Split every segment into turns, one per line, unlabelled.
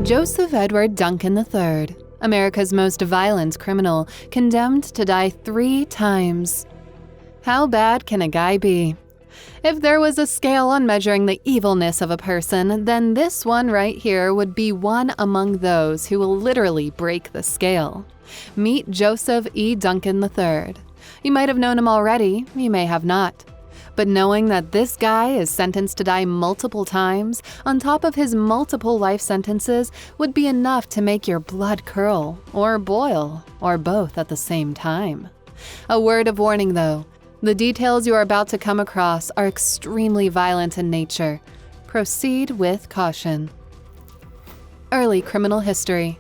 Joseph Edward Duncan III, America's most violent criminal, condemned to die 3 times. How bad can a guy be? If there was a scale on measuring the evilness of a person, then this one right here would be one among those who will literally break the scale. Meet Joseph E. Duncan III. You might have known him already, you may have not. But knowing that this guy is sentenced to die multiple times, on top of his multiple life sentences, would be enough to make your blood curl, or boil, or both at the same time. A word of warning though, the details you are about to come across are extremely violent in nature. Proceed with caution. Early criminal history.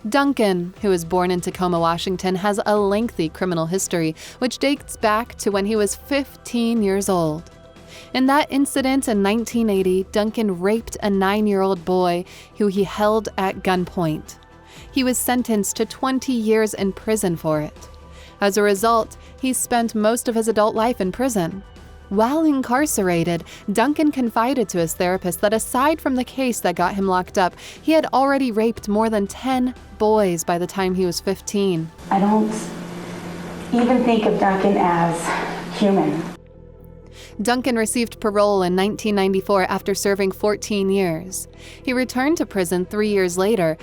Duncan, who was born in Tacoma, Washington, has a lengthy criminal history which dates back to when he was 15 years old. In that incident in 1980, Duncan raped a 9-year-old boy who he held at gunpoint. He was sentenced to 20 years in prison for it. As a result, he spent most of his adult life in prison. While incarcerated, Duncan confided to his therapist that aside from the case that got him locked up, he had already raped more than 10 boys by the time he was 15.
I don't even think of Duncan as human.
Duncan received parole in 1994 after serving 14 years. He returned to prison 3 years later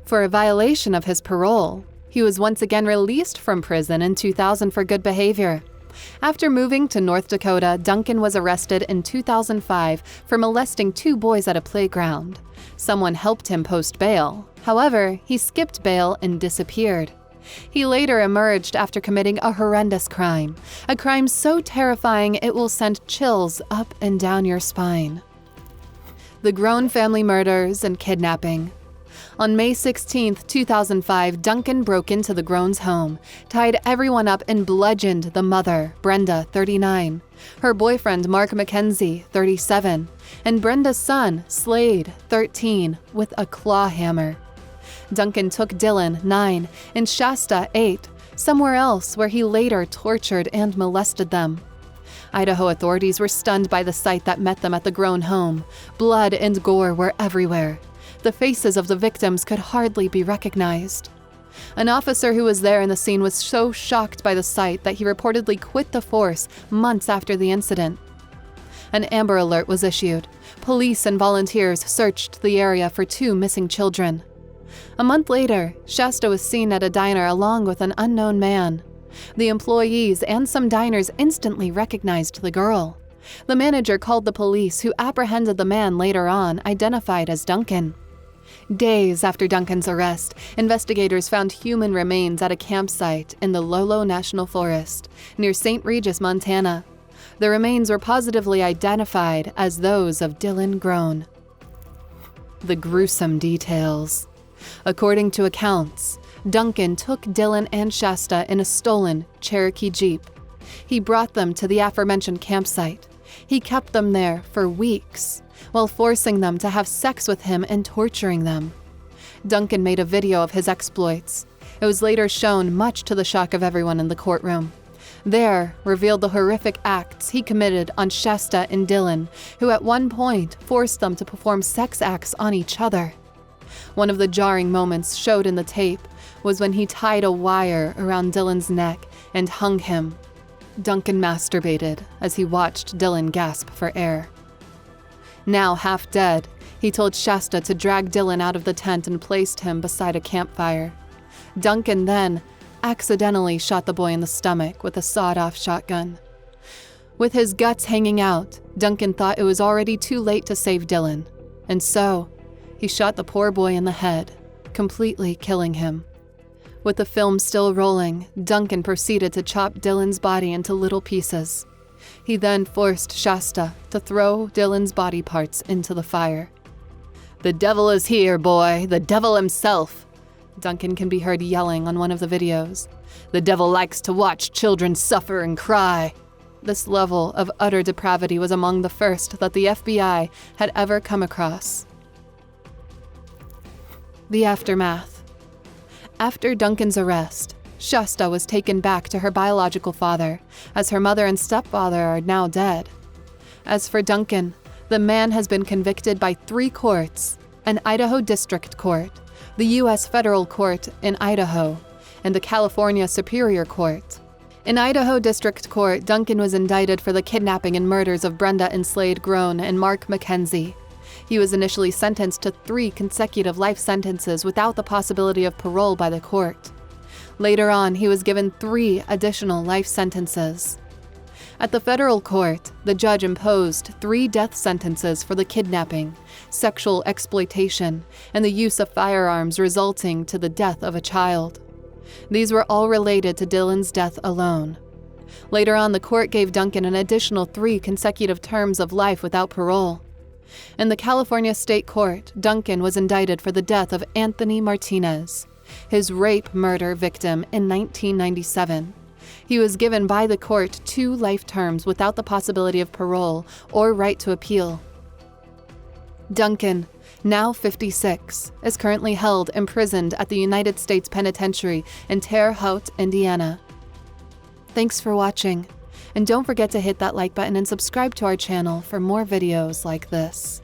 for a violation of his parole. He was once again released from prison in 2000 for good behavior. After moving to North Dakota, Duncan was arrested in 2005 for molesting 2 boys at a playground. Someone helped him post bail. However, he skipped bail and disappeared. He later emerged after committing a horrendous crime, a crime so terrifying it will send chills up and down your spine. The Grown family murders and kidnapping. On May 16, 2005, Duncan broke into the Groans' home, tied everyone up and bludgeoned the mother, Brenda, 39, her boyfriend, Mark McKenzie, 37, and Brenda's son, Slade, 13, with a claw hammer. Duncan took Dylan, 9, and Shasta, 8, somewhere else where he later tortured and molested them. Idaho authorities were stunned by the sight that met them at the Groan home. Blood and gore were everywhere. The faces of the victims could hardly be recognized. An officer who was there in the scene was so shocked by the sight that he reportedly quit the force months after the incident. An Amber Alert was issued. Police and volunteers searched the area for 2 missing children. A month later, Shasta was seen at a diner along with an unknown man. The employees and some diners instantly recognized the girl. The manager called the police, who apprehended the man later on, identified as Duncan. Days after Duncan's arrest, investigators found human remains at a campsite in the Lolo National Forest, near St. Regis, Montana. The remains were positively identified as those of Dylan Groan. The gruesome details. According to accounts, Duncan took Dylan and Shasta in a stolen Cherokee Jeep. He brought them to the aforementioned campsite. He kept them there for weeks, while forcing them to have sex with him and torturing them. Duncan made a video of his exploits. It was later shown, much to the shock of everyone in the courtroom. There, revealed the horrific acts he committed on Shasta and Dylan, who at one point forced them to perform sex acts on each other. One of the jarring moments showed in the tape was when he tied a wire around Dylan's neck and hung him. Duncan masturbated as he watched Dylan gasp for air. Now half dead, he told Shasta to drag Dylan out of the tent and placed him beside a campfire. Duncan then accidentally shot the boy in the stomach with a sawed-off shotgun. With his guts hanging out, Duncan thought it was already too late to save Dylan, and so he shot the poor boy in the head, completely killing him. With the film still rolling, Duncan proceeded to chop Dylan's body into little pieces. He then forced Shasta to throw Dylan's body parts into the fire. "The devil is here, boy, the devil himself," Duncan can be heard yelling on one of the videos. "The devil likes to watch children suffer and cry." This level of utter depravity was among the first that the FBI had ever come across. The aftermath. After Duncan's arrest, Shasta was taken back to her biological father, as her mother and stepfather are now dead. As for Duncan, the man has been convicted by 3 courts an Idaho District Court, the U.S. Federal Court in Idaho, and the California Superior Court. In Idaho District Court, Duncan was indicted for the kidnapping and murders of Brenda and Slade Groen and Mark McKenzie. He was initially sentenced to 3 consecutive life sentences without the possibility of parole by the court. Later on, he was given 3 additional life sentences. At the federal court, the judge imposed 3 death sentences for the kidnapping, sexual exploitation, and the use of firearms resulting to the death of a child. These were all related to Dylan's death alone. Later on, the court gave Duncan an additional 3 consecutive terms of life without parole. In the California State Court, Duncan was indicted for the death of Anthony Martinez, his rape murder victim in 1997. He was given by the court 2 life terms without the possibility of parole or right to appeal. Duncan, now 56, is currently held imprisoned at the United States Penitentiary in Terre Haute, Indiana. Thanks for watching, and don't forget to hit that like button and subscribe to our channel for more videos like this.